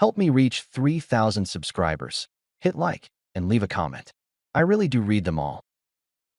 Help me reach 3,000 subscribers. Hit like and leave a comment. I really do read them all.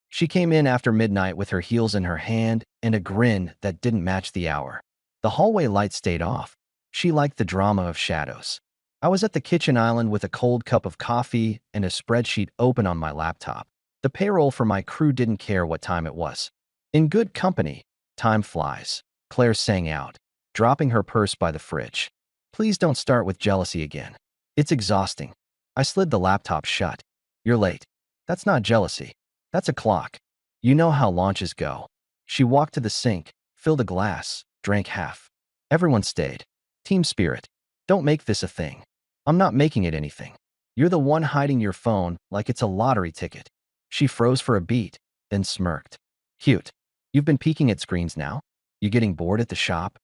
She came in after midnight with her heels in her hand and a grin that didn't match the hour. The hallway light stayed off. She liked the drama of shadows. I was at the kitchen island with a cold cup of coffee and a spreadsheet open on my laptop. The payroll for my crew didn't care what time it was. In good company, time flies. Claire sang out, dropping her purse by the fridge. Please don't start with jealousy again. It's exhausting. I slid the laptop shut. You're late. That's not jealousy. That's a clock. You know how launches go. She walked to the sink, filled a glass, drank half. Everyone stayed. Team spirit. Don't make this a thing. I'm not making it anything. You're the one hiding your phone like it's a lottery ticket. She froze for a beat, then smirked. Cute. You've been peeking at screens now? You getting bored at the shop?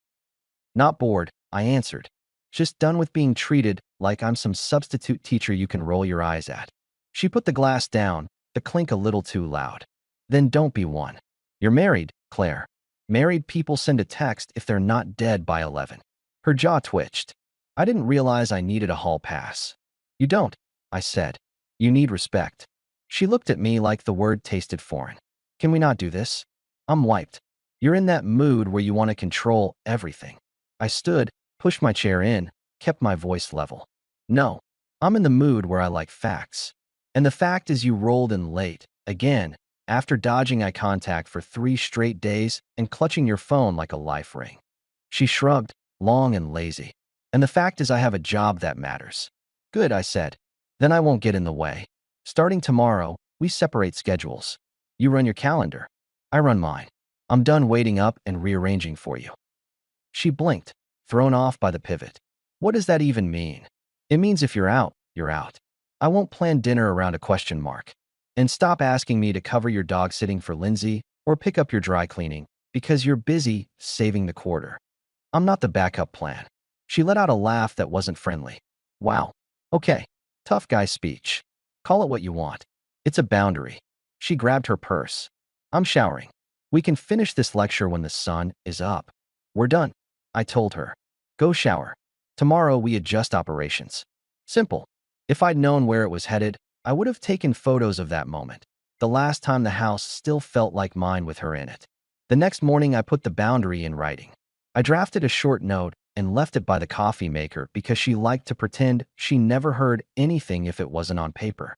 Not bored, I answered. Just done with being treated like I'm some substitute teacher you can roll your eyes at. She put the glass down, the clink a little too loud. Then don't be one. You're married, Claire. Married people send a text if they're not dead by 11. Her jaw twitched. I didn't realize I needed a hall pass. You don't, I said. You need respect. She looked at me like the word tasted foreign. Can we not do this? I'm wiped. You're in that mood where you want to control everything. I stood, pushed my chair in, kept my voice level. No, I'm in the mood where I like facts. And the fact is you rolled in late, again, after dodging eye contact for 3 straight days and clutching your phone like a life ring. She shrugged, long and lazy. And the fact is I have a job that matters. Good, I said. Then I won't get in the way. Starting tomorrow, we separate schedules. You run your calendar. I run mine. I'm done waiting up and rearranging for you. She blinked, thrown off by the pivot. What does that even mean? It means if you're out, you're out. I won't plan dinner around a question mark. And stop asking me to cover your dog sitting for Lindsay or pick up your dry cleaning because you're busy saving the quarter. I'm not the backup plan. She let out a laugh that wasn't friendly. Wow. Okay. Tough guy speech. Call it what you want. It's a boundary. She grabbed her purse. I'm showering. We can finish this lecture when the sun is up. We're done, I told her. Go shower. Tomorrow we adjust operations. Simple. If I'd known where it was headed, I would have taken photos of that moment. The last time the house still felt like mine with her in it. The next morning I put the boundary in writing. I drafted a short note and left it by the coffee maker because she liked to pretend she never heard anything if it wasn't on paper.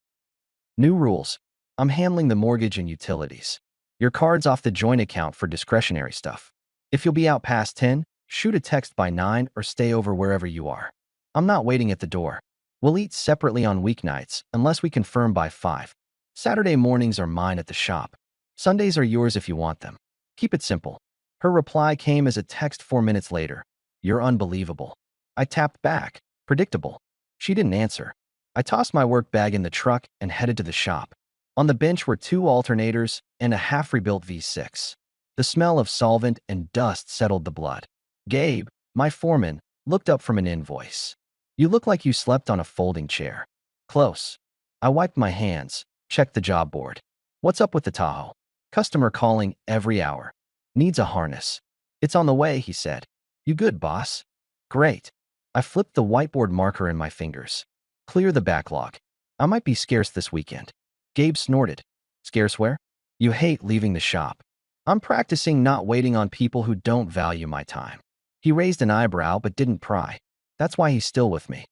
New rules. I'm handling the mortgage and utilities. Your card's off the joint account for discretionary stuff. If you'll be out past 10, shoot a text by 9 or stay over wherever you are. I'm not waiting at the door. We'll eat separately on weeknights unless we confirm by 5. Saturday mornings are mine at the shop. Sundays are yours if you want them. Keep it simple. Her reply came as a text 4 minutes later. You're unbelievable. I tapped back. Predictable. She didn't answer. I tossed my work bag in the truck and headed to the shop. On the bench were 2 alternators and a half-rebuilt V6. The smell of solvent and dust settled the blood. Gabe, my foreman, looked up from an invoice. You look like you slept on a folding chair. Close. I wiped my hands, checked the job board. What's up with the Tahoe? Customer calling every hour. Needs a harness. It's on the way, he said. You good, boss? Great. I flipped the whiteboard marker in my fingers. Clear the backlog. I might be scarce this weekend. Gabe snorted. Scarce where? You hate leaving the shop. I'm practicing not waiting on people who don't value my time. He raised an eyebrow but didn't pry. That's why he's still with me.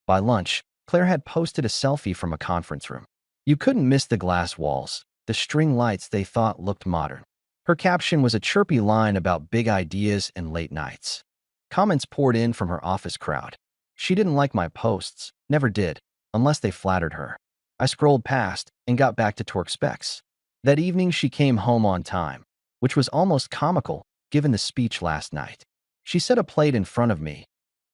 By lunch, Claire had posted a selfie from a conference room. You couldn't miss the glass walls, the string lights they thought looked modern. Her caption was a chirpy line about big ideas and late nights. Comments poured in from her office crowd. She didn't like my posts, never did, unless they flattered her. I scrolled past and got back to Torque Specs. That evening she came home on time, which was almost comical given the speech last night. She set a plate in front of me.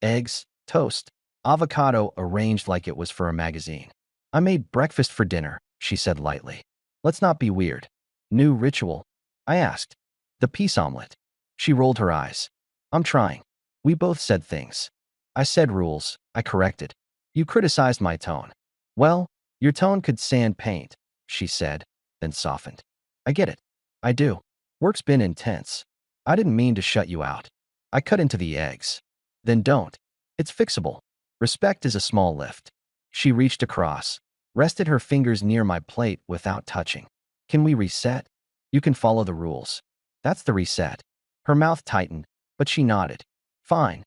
Eggs, toast, avocado arranged like it was for a magazine. I made breakfast for dinner, she said lightly. Let's not be weird. New ritual? I asked. The peace omelet. She rolled her eyes. I'm trying. We both said things. I said rules, I corrected. You criticized my tone. Well, your tone could sand paint, she said, then softened. I get it. I do. Work's been intense. I didn't mean to shut you out. I cut into the eggs. Then don't. It's fixable. Respect is a small lift. She reached across, rested her fingers near my plate without touching. Can we reset? You can follow the rules. That's the reset. Her mouth tightened, but she nodded. Fine.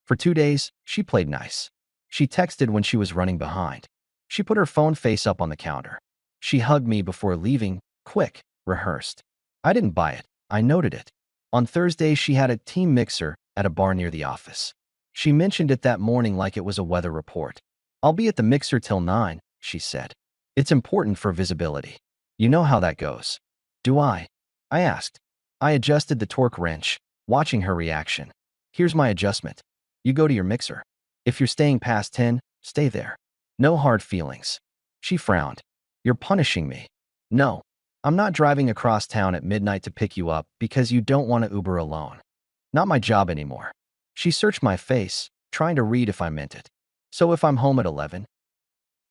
For 2 days, she played nice. She texted when she was running behind. She put her phone face up on the counter. She hugged me before leaving, quick, rehearsed. I didn't buy it. I noted it. On Thursday, she had a team mixer at a bar near the office. She mentioned it that morning like it was a weather report. I'll be at the mixer till 9, she said. It's important for visibility. You know how that goes. Do I? I asked. I adjusted the torque wrench, watching her reaction. Here's my adjustment. You go to your mixer. If you're staying past 10, stay there. No hard feelings. She frowned. You're punishing me. No. I'm not driving across town at midnight to pick you up because you don't want to Uber alone. Not my job anymore. She searched my face, trying to read if I meant it. So if I'm home at 11?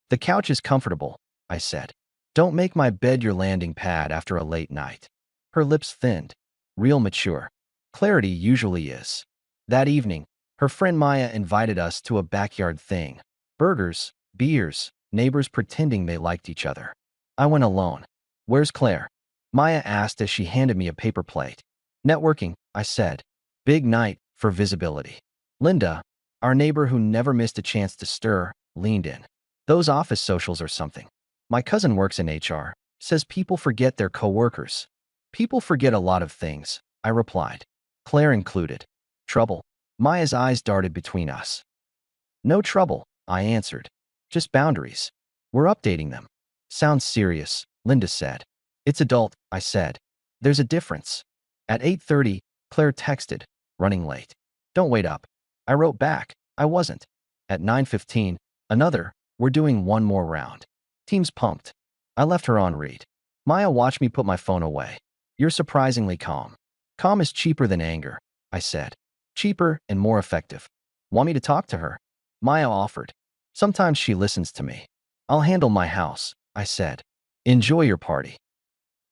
The couch is comfortable, I said. Don't make my bed your landing pad after a late night. Her lips thinned. Real mature. Clarity usually is. That evening, her friend Maya invited us to a backyard thing. Burgers, beers, neighbors pretending they liked each other. I went alone. Where's Claire? Maya asked as she handed me a paper plate. Networking, I said. Big night for visibility. Linda, our neighbor who never missed a chance to stir, leaned in. Those office socials are something. My cousin works in HR, says people forget their coworkers. People forget a lot of things, I replied. Claire included. Trouble. Maya's eyes darted between us. No trouble, I answered. Just boundaries. We're updating them. Sounds serious, Linda said. It's adult, I said. There's a difference. At 8:30, Claire texted, running late. Don't wait up. I wrote back, I wasn't. At 9:15, another, we're doing one more round. Team's pumped. I left her on read. Maya watched me put my phone away. You're surprisingly calm. Calm is cheaper than anger, I said. Cheaper and more effective. Want me to talk to her? Maya offered. Sometimes she listens to me. I'll handle my house, I said. Enjoy your party.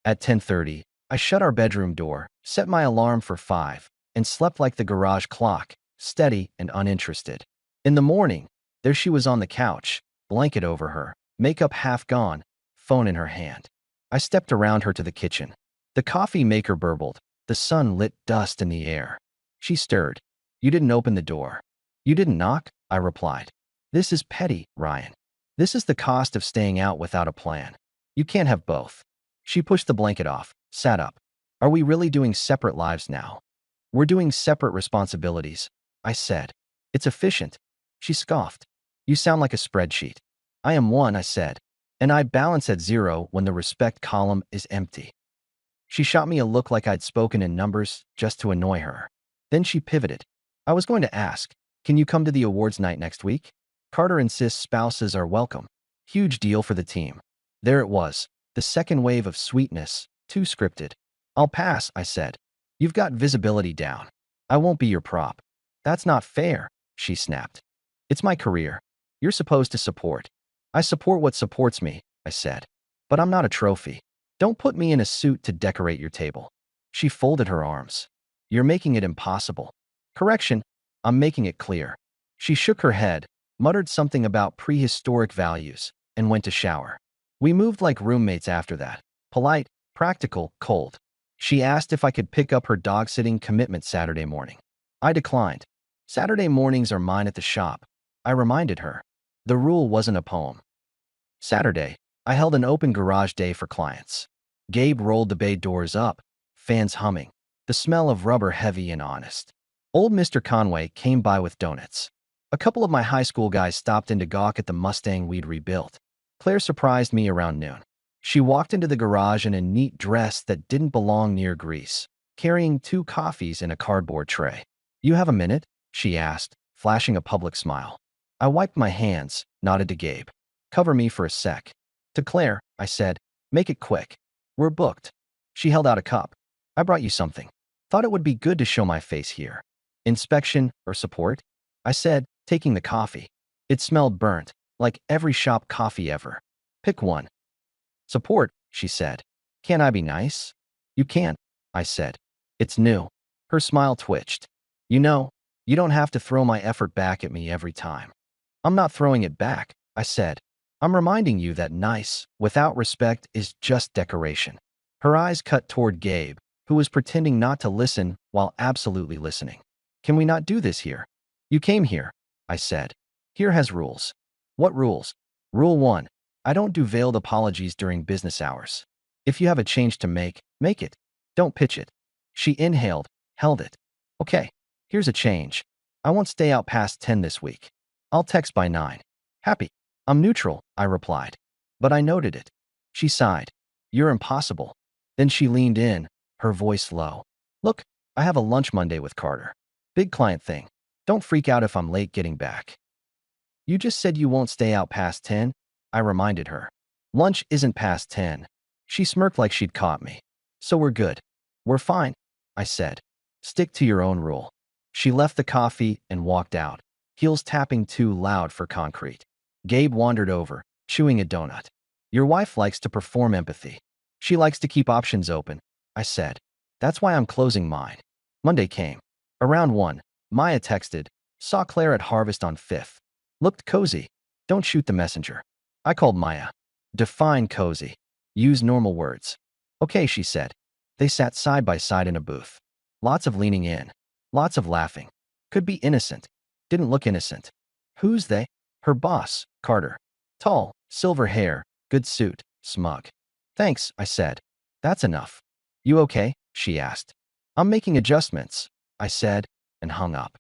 At 10:30, I shut our bedroom door, set my alarm for 5, and slept like the garage clock, steady and uninterested. In the morning, there she was on the couch, blanket over her, makeup half gone, phone in her hand. I stepped around her to the kitchen. The coffee maker burbled. The sun lit dust in the air. She stirred. You didn't open the door. You didn't knock, I replied. This is petty, Ryan. This is the cost of staying out without a plan. You can't have both. She pushed the blanket off, sat up. Are we really doing separate lives now? We're doing separate responsibilities, I said. It's efficient. She scoffed. You sound like a spreadsheet. I am one, I said. And I balance at 0 when the respect column is empty. She shot me a look like I'd spoken in numbers just to annoy her. Then she pivoted. I was going to ask, can you come to the awards night next week? Carter insists spouses are welcome. Huge deal for the team. There it was, the second wave of sweetness, too scripted. I'll pass, I said. You've got visibility down. I won't be your prop. That's not fair, she snapped. It's my career. You're supposed to support. I support what supports me, I said. But I'm not a trophy. Don't put me in a suit to decorate your table. She folded her arms. You're making it impossible. Correction, I'm making it clear. She shook her head, muttered something about prehistoric values, and went to shower. We moved like roommates after that. Polite, practical, cold. She asked if I could pick up her dog-sitting commitment Saturday morning. I declined. Saturday mornings are mine at the shop. I reminded her. The rule wasn't a poem. Saturday, I held an open garage day for clients. Gabe rolled the bay doors up, fans humming, the smell of rubber heavy and honest. Old Mr. Conway came by with donuts. A couple of my high school guys stopped in to gawk at the Mustang we'd rebuilt. Claire surprised me around noon. She walked into the garage in a neat dress that didn't belong near grease, carrying 2 coffees in a cardboard tray. You have a minute? She asked, flashing a public smile. I wiped my hands, nodded to Gabe. Cover me for a sec. To Claire, I said, make it quick. We're booked. She held out a cup. I brought you something. Thought it would be good to show my face here. Inspection or support? I said, taking the coffee. It smelled burnt, like every shop coffee ever. Pick one. Support, she said. Can't I be nice? You can't, I said. It's new. Her smile twitched. You know, you don't have to throw my effort back at me every time. I'm not throwing it back, I said. I'm reminding you that nice, without respect, is just decoration. Her eyes cut toward Gabe, who was pretending not to listen while absolutely listening. Can we not do this here? You came here, I said. Here has rules. What rules? Rule 1. I don't do veiled apologies during business hours. If you have a change to make it. Don't pitch it. She inhaled, held it. Okay, here's a change. I won't stay out past 10 this week. I'll text by 9. Happy. I'm neutral, I replied. But I noted it. She sighed. You're impossible. Then she leaned in, her voice low. Look, I have a lunch Monday with Carter. Big client thing. Don't freak out if I'm late getting back. You just said you won't stay out past 10, I reminded her. Lunch isn't past 10. She smirked like she'd caught me. So we're good. We're fine, I said. Stick to your own rule. She left the coffee and walked out, heels tapping too loud for concrete. Gabe wandered over, chewing a donut. Your wife likes to perform empathy. She likes to keep options open, I said. That's why I'm closing mine. Monday came. Around 1, Maya texted, saw Claire at Harvest on 5th. Looked cozy. Don't shoot the messenger. I called Maya. Define cozy. Use normal words. Okay, she said. They sat side by side in a booth. Lots of leaning in. Lots of laughing. Could be innocent. Didn't look innocent. Who's they? Her boss, Carter. Tall, silver hair, good suit, smug. Thanks, I said. That's enough. You okay? She asked. I'm making adjustments, I said, and hung up.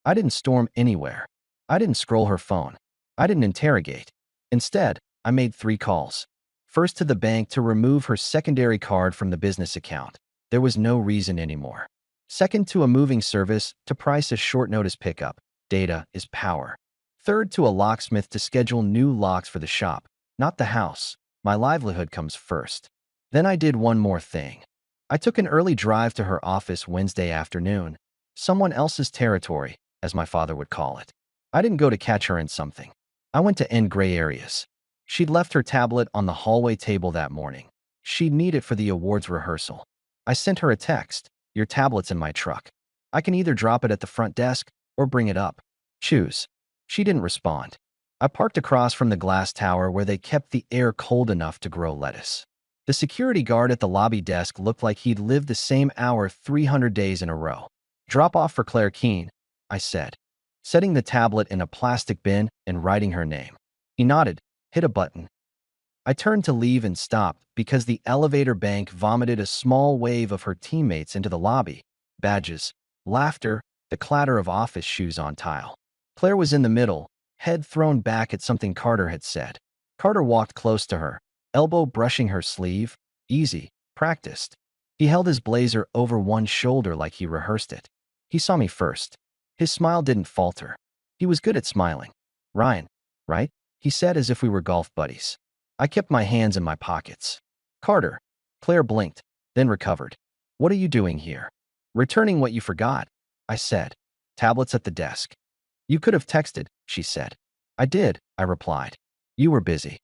I didn't storm anywhere. I didn't scroll her phone. I didn't interrogate. Instead, I made 3 calls. First to the bank to remove her secondary card from the business account. There was no reason anymore. Second to a moving service to price a short notice pickup. Data is power. Third to a locksmith to schedule new locks for the shop, not the house. My livelihood comes first. Then I did one more thing. I took an early drive to her office Wednesday afternoon. Someone else's territory, as my father would call it. I didn't go to catch her in something. I went to end gray areas. She'd left her tablet on the hallway table that morning. She'd need it for the awards rehearsal. I sent her a text. Your tablet's in my truck. I can either drop it at the front desk or bring it up. Choose. She didn't respond. I parked across from the glass tower where they kept the air cold enough to grow lettuce. The security guard at the lobby desk looked like he'd lived the same hour 300 days in a row. Drop off for Claire Keene, I said, setting the tablet in a plastic bin and writing her name. He nodded, hit a button. I turned to leave and stopped because the elevator bank vomited a small wave of her teammates into the lobby. Badges, laughter, the clatter of office shoes on tile. Claire was in the middle, head thrown back at something Carter had said. Carter walked close to her, elbow brushing her sleeve. Easy, practiced. He held his blazer over one shoulder like he rehearsed it. He saw me first. His smile didn't falter. He was good at smiling. Ryan, right? He said as if we were golf buddies. I kept my hands in my pockets. Carter. Claire blinked, then recovered. What are you doing here? Returning what you forgot, I said. Tablets at the desk. You could have texted, she said. I did, I replied. You were busy.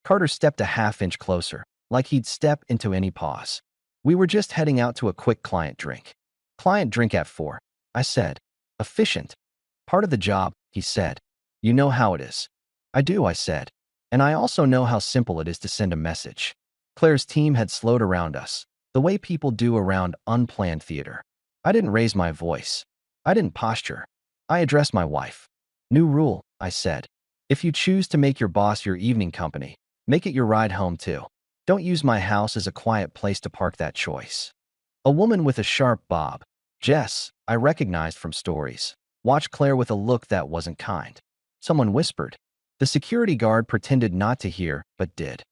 Carter stepped a half-inch closer, like he'd step into any pause. We were just heading out to a quick client drink. Client drink at 4, I said. Efficient. Part of the job, he said. You know how it is. I do, I said. And I also know how simple it is to send a message. Claire's team had slowed around us, the way people do around unplanned theater. I didn't raise my voice. I didn't posture. I addressed my wife. New rule, I said. If you choose to make your boss your evening company, make it your ride home too. Don't use my house as a quiet place to park that choice. A woman with a sharp bob, Jess, I recognized from stories, watched Claire with a look that wasn't kind. Someone whispered. The security guard pretended not to hear, but did.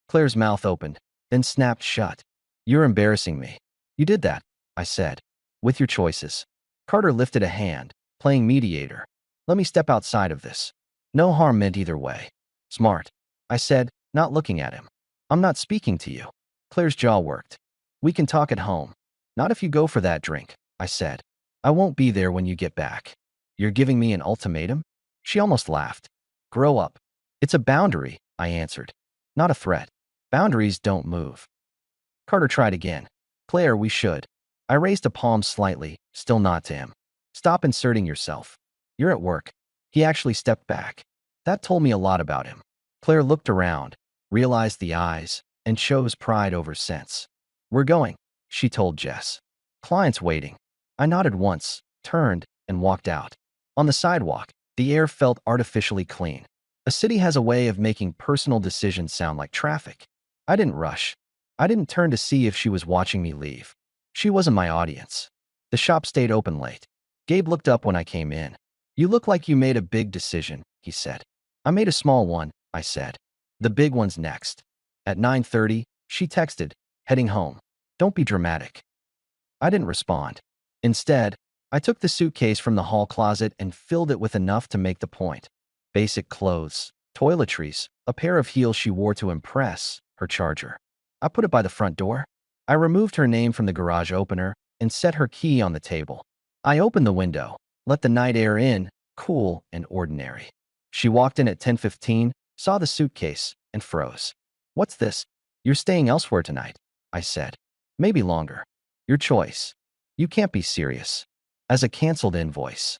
Claire's mouth opened, then snapped shut. You're embarrassing me. You did that, I said. With your choices. Carter lifted a hand, playing mediator. Let me step outside of this. No harm meant either way. Smart, I said, not looking at him. I'm not speaking to you. Claire's jaw worked. We can talk at home. Not if you go for that drink, I said. I won't be there when you get back. You're giving me an ultimatum? She almost laughed. Grow up. It's a boundary, I answered. Not a threat. Boundaries don't move. Carter tried again. Claire, we should. I raised a palm slightly, still not to him. Stop inserting yourself. You're at work. He actually stepped back. That told me a lot about him. Claire looked around, realized the eyes, and chose pride over sense. We're going, she told Jess. Client's waiting. I nodded once, turned, and walked out. On the sidewalk, the air felt artificially clean. A city has a way of making personal decisions sound like traffic. I didn't rush. I didn't turn to see if she was watching me leave. She wasn't my audience. The shop stayed open late. Gabe looked up when I came in. You look like you made a big decision, he said. I made a small one, I said. The big one's next. At 9:30, she texted, heading home. Don't be dramatic. I didn't respond. Instead, I took the suitcase from the hall closet and filled it with enough to make the point. Basic clothes, toiletries, a pair of heels she wore to impress, her charger. I put it by the front door. I removed her name from the garage opener and set her key on the table. I opened the window, let the night air in, cool and ordinary. She walked in at 10:15, saw the suitcase, and froze. What's this? You're staying elsewhere tonight, I said. Maybe longer. Your choice. You can't be serious. As a canceled invoice.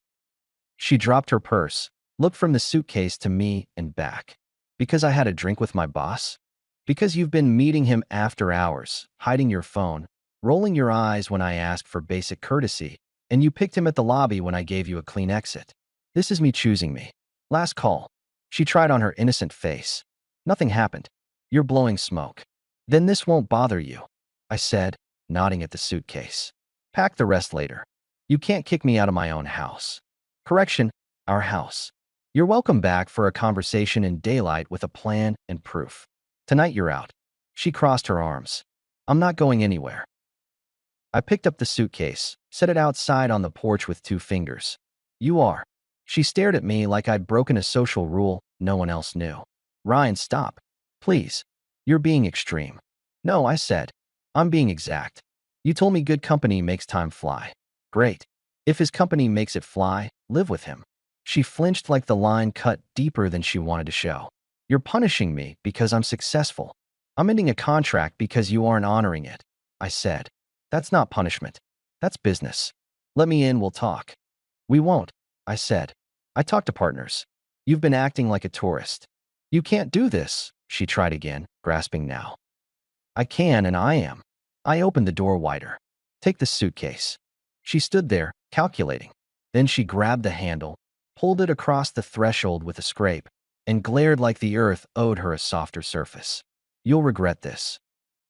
She dropped her purse, looked from the suitcase to me and back. Because I had a drink with my boss? Because you've been meeting him after hours, hiding your phone, rolling your eyes when I asked for basic courtesy, and you picked him at the lobby when I gave you a clean exit. This is me choosing me. Last call. She tried on her innocent face. Nothing happened. You're blowing smoke. Then this won't bother you, I said, nodding at the suitcase. Pack the rest later. You can't kick me out of my own house. Correction, our house. You're welcome back for a conversation in daylight with a plan and proof. Tonight you're out. She crossed her arms. I'm not going anywhere. I picked up the suitcase, set it outside on the porch with 2 fingers. You are. She stared at me like I'd broken a social rule no one else knew. Ryan, stop. Please. You're being extreme. No, I said. I'm being exact. You told me good company makes time fly. Great. If his company makes it fly, live with him. She flinched like the line cut deeper than she wanted to show. You're punishing me because I'm successful. I'm ending a contract because you aren't honoring it, I said. That's not punishment. That's business. Let me in, we'll talk. We won't, I said. I talk to partners. You've been acting like a tourist. You can't do this, she tried again, grasping now. I can and I am. I opened the door wider. Take the suitcase. She stood there, calculating. Then she grabbed the handle, pulled it across the threshold with a scrape, and glared like the earth owed her a softer surface. You'll regret this.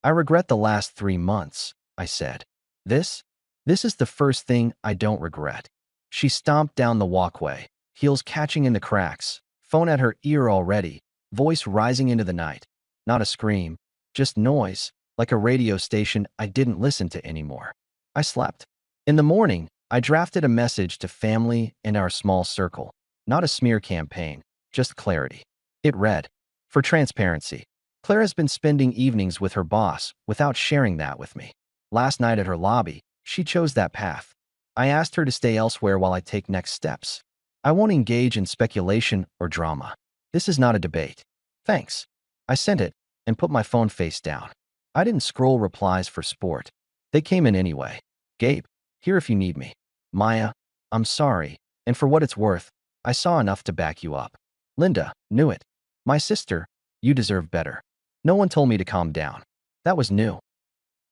I regret the last 3 months, I said. This is the first thing I don't regret. She stomped down the walkway, heels catching in the cracks, phone at her ear already, voice rising into the night. Not a scream, just noise, like a radio station I didn't listen to anymore. I slept. In the morning, I drafted a message to family and our small circle. Not a smear campaign, just clarity. It read, for transparency, Claire has been spending evenings with her boss without sharing that with me. Last night at her lobby, she chose that path. I asked her to stay elsewhere while I take next steps. I won't engage in speculation or drama. This is not a debate. Thanks. I sent it and put my phone face down. I didn't scroll replies for sport. They came in anyway. Gabe, here if you need me. Maya, I'm sorry, and for what it's worth, I saw enough to back you up. Linda, knew it. My sister, you deserve better. No one told me to calm down. That was new.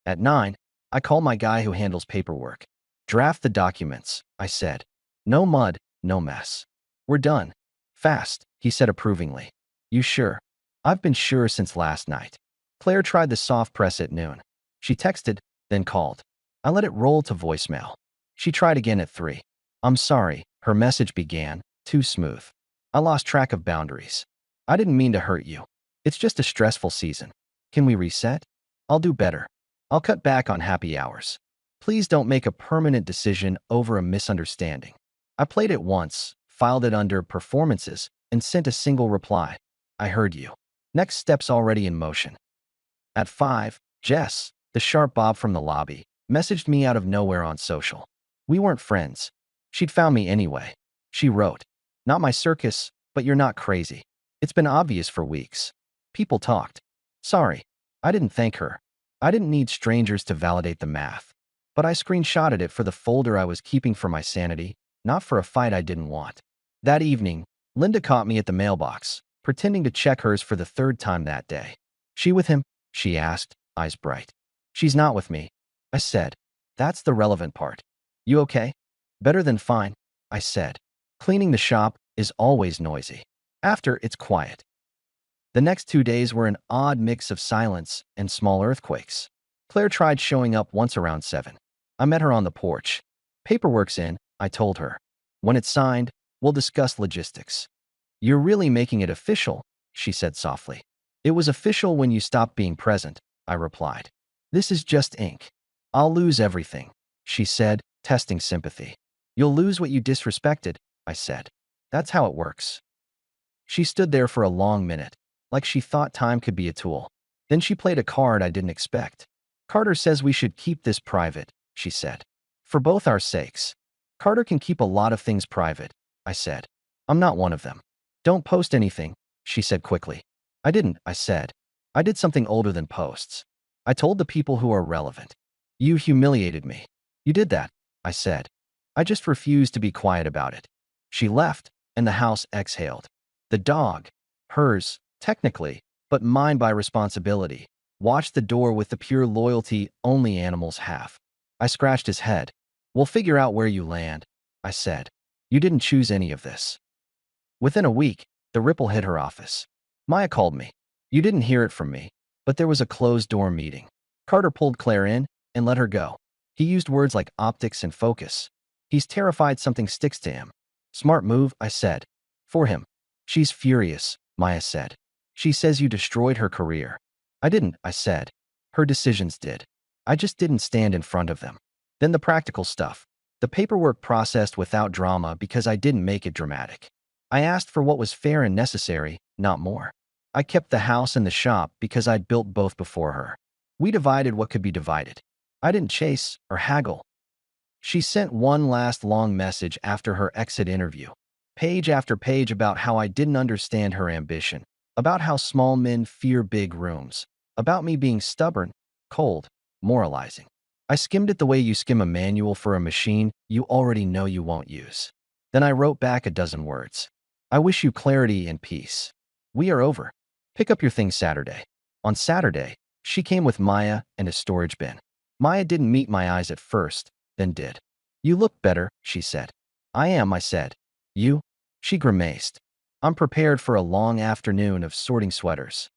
At 9, I called my guy who handles paperwork. Draft the documents, I said. No mud, no mess. We're done. Fast, he said approvingly. You sure? I've been sure since last night. Claire tried the soft press at noon. She texted, then called. I let it roll to voicemail. She tried again at 3. I'm sorry, her message began, too smooth. I lost track of boundaries. I didn't mean to hurt you. It's just a stressful season. Can we reset? I'll do better. I'll cut back on happy hours. Please don't make a permanent decision over a misunderstanding. I played it once, filed it under performances, and sent a single reply. I heard you. Next step's already in motion. At 5, Jess, the sharp bob from the lobby, messaged me out of nowhere on social. We weren't friends. She'd found me anyway. She wrote, not my circus, but you're not crazy. It's been obvious for weeks. People talked. Sorry, I didn't thank her. I didn't need strangers to validate the math. But I screenshotted it for the folder I was keeping for my sanity, not for a fight I didn't want. That evening, Linda caught me at the mailbox, pretending to check hers for the third time that day. She with him? She asked, eyes bright. She's not with me, I said. That's the relevant part. You okay? Better than fine, I said. Cleaning the shop is always noisy. After, it's quiet. The next 2 days were an odd mix of silence and small earthquakes. Claire tried showing up once around 7. I met her on the porch. Paperwork's in, I told her. When it's signed, we'll discuss logistics. You're really making it official, she said softly. It was official when you stopped being present, I replied. This is just ink. I'll lose everything, she said, testing sympathy. You'll lose what you disrespected, I said. That's how it works. She stood there for a long minute, like she thought time could be a tool. Then she played a card I didn't expect. Carter says we should keep this private, she said. For both our sakes. Carter can keep a lot of things private, I said. I'm not one of them. Don't post anything, she said quickly. I didn't, I said. I did something older than posts. I told the people who are relevant. You humiliated me. You did that, I said. I just refused to be quiet about it. She left, and the house exhaled. The dog, hers, technically, but mine by responsibility, watched the door with the pure loyalty only animals have. I scratched his head. We'll figure out where you land, I said. You didn't choose any of this. Within a week, the ripple hit her office. Maya called me. You didn't hear it from me, but there was a closed-door meeting. Carter pulled Claire in and let her go. He used words like optics and focus. He's terrified something sticks to him. Smart move, I said. For him. She's furious, Maya said. She says you destroyed her career. I didn't, I said. Her decisions did. I just didn't stand in front of them. Then the practical stuff. The paperwork processed without drama because I didn't make it dramatic. I asked for what was fair and necessary, not more. I kept the house and the shop because I'd built both before her. We divided what could be divided. I didn't chase or haggle. She sent one last long message after her exit interview. Page after page about how I didn't understand her ambition, about how small men fear big rooms, about me being stubborn, cold, moralizing. I skimmed it the way you skim a manual for a machine you already know you won't use. Then I wrote back a dozen words. I wish you clarity and peace. We are over. Pick up your things Saturday. On Saturday, she came with Maya and a storage bin. Maya didn't meet my eyes at first, then did. You look better, she said. I am, I said. You? She grimaced. I'm prepared for a long afternoon of sorting sweaters.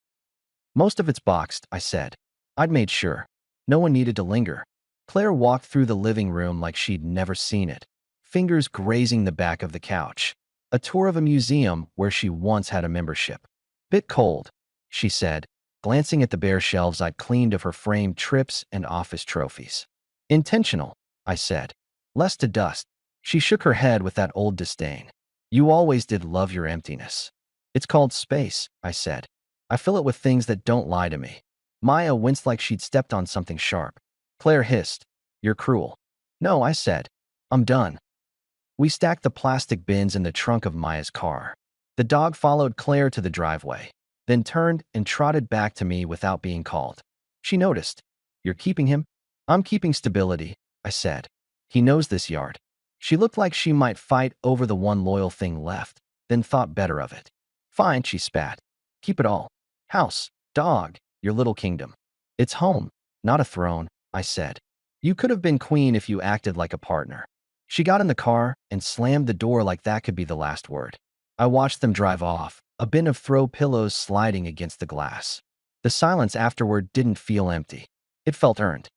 Most of it's boxed, I said. I'd made sure. No one needed to linger. Claire walked through the living room like she'd never seen it, fingers grazing the back of the couch. A tour of a museum where she once had a membership. Bit cold, she said, glancing at the bare shelves I'd cleaned of her framed trips and office trophies. Intentional, I said. Less to dust. She shook her head with that old disdain. You always did love your emptiness. It's called space, I said. I fill it with things that don't lie to me. Maya winced like she'd stepped on something sharp. Claire hissed. You're cruel. No, I said. I'm done. We stacked the plastic bins in the trunk of Maya's car. The dog followed Claire to the driveway, then turned and trotted back to me without being called. She noticed. You're keeping him? I'm keeping stability, I said. He knows this yard. She looked like she might fight over the one loyal thing left, then thought better of it. Fine, she spat. Keep it all. House, dog, your little kingdom. It's home, not a throne, I said. You could have been queen if you acted like a partner. She got in the car and slammed the door like that could be the last word. I watched them drive off, a bin of throw pillows sliding against the glass. The silence afterward didn't feel empty. It felt earned.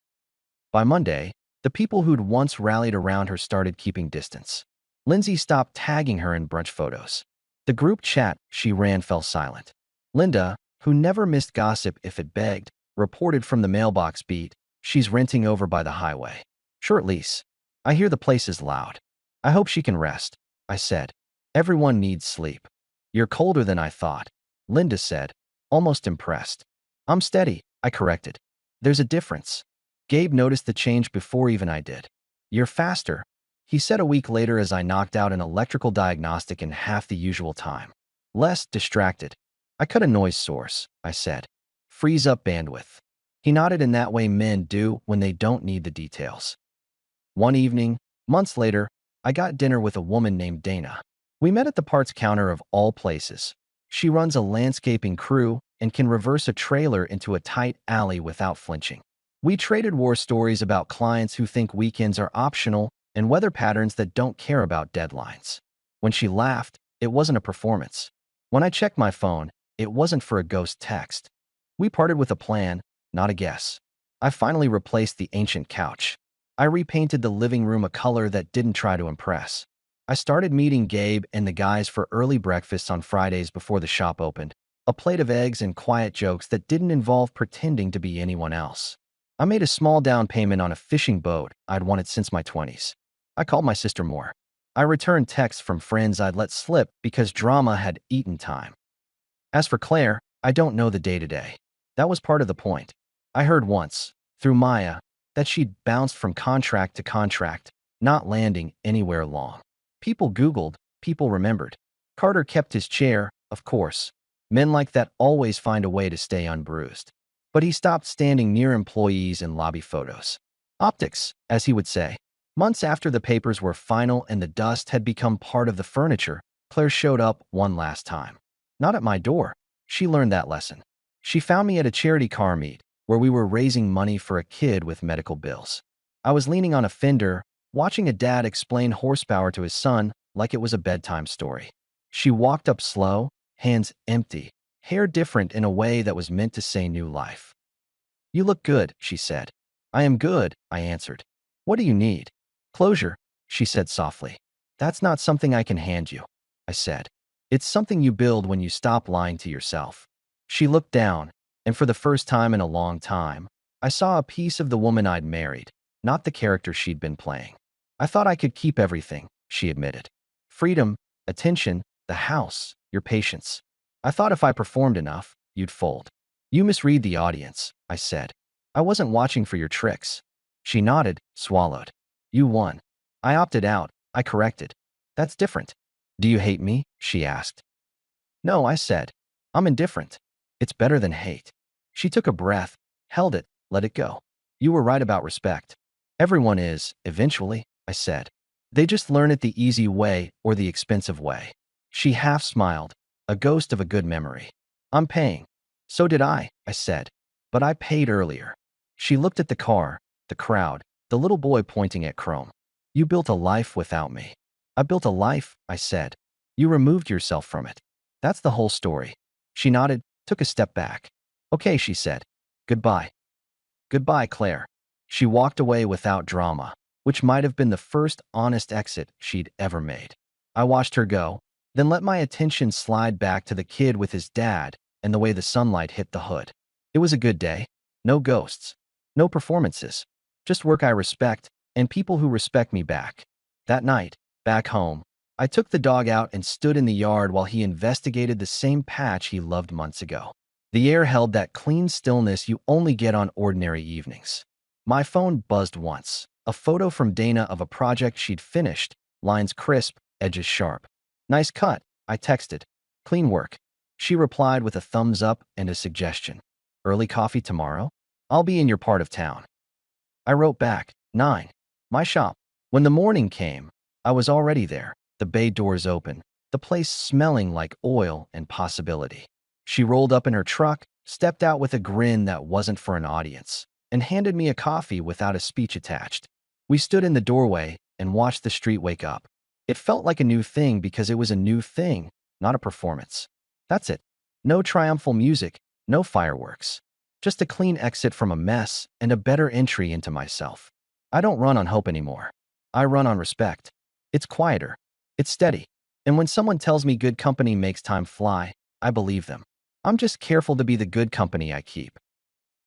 By Monday, the people who'd once rallied around her started keeping distance. Lindsay stopped tagging her in brunch photos. The group chat she ran fell silent. Linda, who never missed gossip if it begged, reported from the mailbox beat, she's renting over by the highway. Short lease. I hear the place is loud. I hope she can rest, I said. Everyone needs sleep. You're colder than I thought, Linda said, almost impressed. I'm steady, I corrected. There's a difference. Gabe noticed the change before even I did. You're faster, he said a week later as I knocked out an electrical diagnostic in half the usual time. Less distracted. I cut a noise source, I said. Freeze up bandwidth. He nodded in that way men do when they don't need the details. One evening, months later, I got dinner with a woman named Dana. We met at the parts counter of all places. She runs a landscaping crew and can reverse a trailer into a tight alley without flinching. We traded war stories about clients who think weekends are optional and weather patterns that don't care about deadlines. When she laughed, it wasn't a performance. When I checked my phone, it wasn't for a ghost text. We parted with a plan, not a guess. I finally replaced the ancient couch. I repainted the living room a color that didn't try to impress. I started meeting Gabe and the guys for early breakfasts on Fridays before the shop opened, a plate of eggs and quiet jokes that didn't involve pretending to be anyone else. I made a small down payment on a fishing boat I'd wanted since my 20s. I called my sister more. I returned texts from friends I'd let slip because drama had eaten time. As for Claire, I don't know the day-to-day. That was part of the point. I heard once, through Maya, that she'd bounced from contract to contract, not landing anywhere long. People Googled, people remembered. Carter kept his chair, of course. Men like that always find a way to stay unbruised. But he stopped standing near employees in lobby photos. Optics, as he would say. Months after the papers were final and the dust had become part of the furniture, Claire showed up one last time. Not at my door. She learned that lesson. She found me at a charity car meet, where we were raising money for a kid with medical bills. I was leaning on a fender, watching a dad explain horsepower to his son like it was a bedtime story. She walked up slow, hands empty, hair different in a way that was meant to say new life. "You look good," she said. "I am good," I answered. "What do you need?" "Closure," she said softly. "That's not something I can hand you," I said. "It's something you build when you stop lying to yourself." She looked down, and for the first time in a long time, I saw a piece of the woman I'd married, not the character she'd been playing. "I thought I could keep everything," she admitted. "Freedom, attention, the house, your patience. I thought if I performed enough, you'd fold." "You misread the audience," I said. "I wasn't watching for your tricks." She nodded, swallowed. "You won." I opted out, I corrected. "That's different." "Do you hate me?" she asked. "No," I said. "I'm indifferent." "It's better than hate." She took a breath, held it, let it go. "You were right about respect." "Everyone is, eventually," I said. "They just learn it the easy way or the expensive way." She half smiled, a ghost of a good memory. "I'm paying." "So did I said. "But I paid earlier." She looked at the car, the crowd, the little boy pointing at Chrome. "You built a life without me." "I built a life," I said. "You removed yourself from it." "That's the whole story." She nodded, took a step back. "Okay," she said. "Goodbye." "Goodbye, Claire." She walked away without drama, which might have been the first honest exit she'd ever made. I watched her go, then let my attention slide back to the kid with his dad and the way the sunlight hit the hood. It was a good day. No ghosts. No performances. Just work I respect and people who respect me back. That night, back home, I took the dog out and stood in the yard while he investigated the same patch he loved months ago. The air held that clean stillness you only get on ordinary evenings. My phone buzzed once. A photo from Dana of a project she'd finished, lines crisp, edges sharp. "Nice cut," I texted. "Clean work." She replied with a thumbs up and a suggestion. "Early coffee tomorrow? I'll be in your part of town." I wrote back, 9. My shop. When the morning came, I was already there, the bay doors open, the place smelling like oil and possibility. She rolled up in her truck, stepped out with a grin that wasn't for an audience, and handed me a coffee without a speech attached. We stood in the doorway and watched the street wake up. It felt like a new thing because it was a new thing, not a performance. That's it. No triumphal music, no fireworks. Just a clean exit from a mess and a better entry into myself. I don't run on hope anymore. I run on respect. It's quieter. It's steady. And when someone tells me good company makes time fly, I believe them. I'm just careful to be the good company I keep.